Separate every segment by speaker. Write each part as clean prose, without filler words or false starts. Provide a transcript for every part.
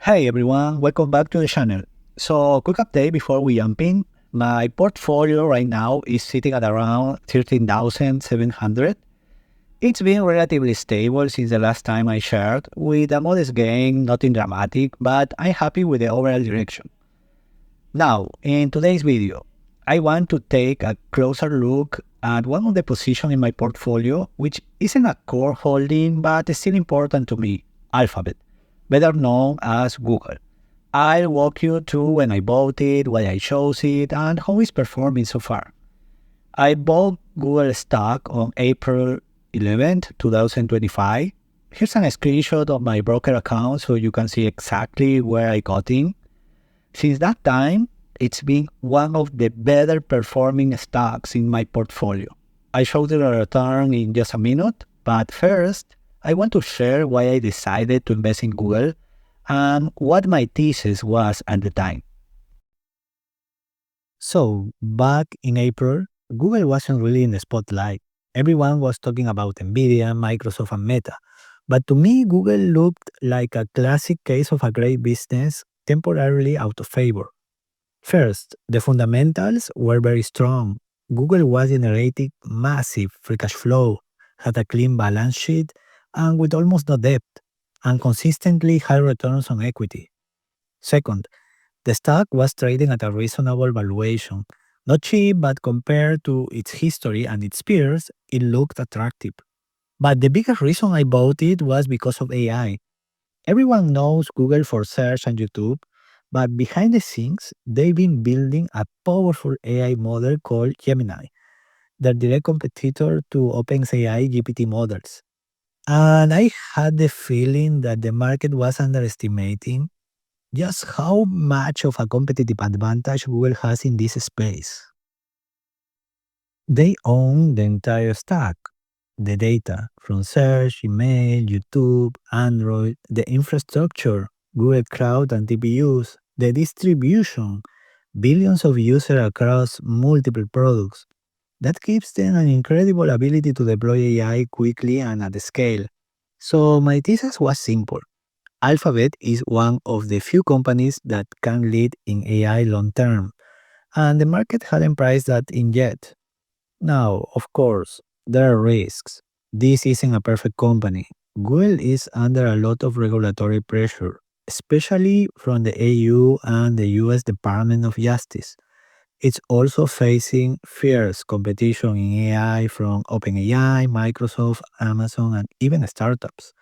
Speaker 1: Hey everyone, welcome back to the channel. So, quick update before we jump in. My portfolio right now is sitting at around 13,700. It's been relatively stable since the last time I shared, with a modest gain, nothing dramatic, but I'm happy with the overall direction. Now, in today's video, I want to take a closer look at one of the positions in my portfolio, which isn't a core holding, but is still important to me, Alphabet, better known as Google. I'll walk you through when I bought it, why I chose it, and how it's performing so far. I bought Google stock on April 11th, 2025. Here's a screenshot of my broker account so you can see exactly where I got in. Since that time, it's been one of the better performing stocks in my portfolio. I'll show you the return in just a minute, but first, I want to share why I decided to invest in Google and what my thesis was at the time. So, back in April, Google wasn't really in the spotlight. Everyone was talking about NVIDIA, Microsoft, and Meta. But to me, Google looked like a classic case of a great business temporarily out of favor. First, the fundamentals were very strong. Google was generating massive free cash flow, had a clean balance sheet, and with almost no debt, and consistently high returns on equity. Second, the stock was trading at a reasonable valuation. Not cheap, but compared to its history and its peers, it looked attractive. But the biggest reason I bought it was because of AI. Everyone knows Google for search and YouTube, but behind the scenes, they've been building a powerful AI model called Gemini, the direct competitor to OpenAI GPT models. And I had the feeling that the market was underestimating just how much of a competitive advantage Google has in this space. They own the entire stack, the data from search, email, YouTube, Android, the infrastructure, Google Cloud and TPUs, the distribution, billions of users across multiple products. That gives them an incredible ability to deploy AI quickly and at scale. So my thesis was simple. Alphabet is one of the few companies that can lead in AI long term, and the market hadn't priced that in yet. Now, of course, there are risks. This isn't a perfect company. Google is under a lot of regulatory pressure, especially from the EU and the US Department of Justice. It's also facing fierce competition in AI from OpenAI, Microsoft, Amazon, and even startups.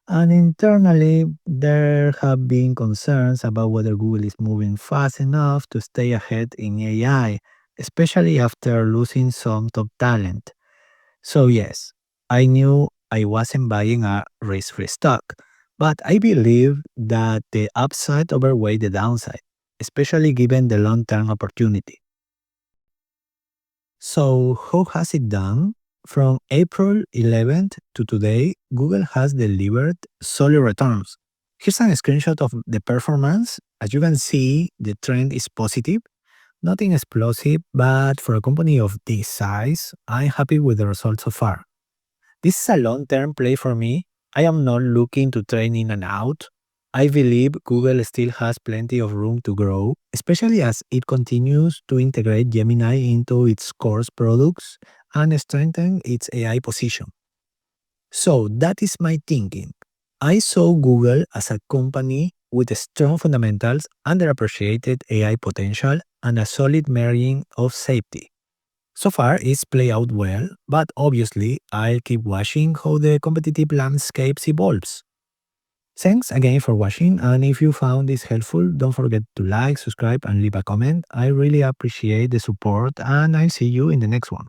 Speaker 1: And internally, there have been concerns about whether Google is moving fast enough to stay ahead in AI, especially after losing some top talent. So, yes, I knew I wasn't buying a risk free stock, but I believe that the upside outweighed the downside, especially given the long term opportunity. So, how has it done? From April 11th to today, Google has delivered solid returns. Here's a screenshot of the performance. As you can see, the trend is positive, nothing explosive, but for a company of this size, I'm happy with the results so far. This is a long-term play for me. I am not looking to trade in and out. I believe Google still has plenty of room to grow, especially as it continues to integrate Gemini into its core products and strengthen its AI position. So that is my thinking. I saw Google as a company with strong fundamentals, underappreciated AI potential, and a solid margin of safety. So far, it's played out well, but obviously, I'll keep watching how the competitive landscape evolves. Thanks again for watching, and if you found this helpful, don't forget to like, subscribe, and leave a comment. I really appreciate the support, and I'll see you in the next one.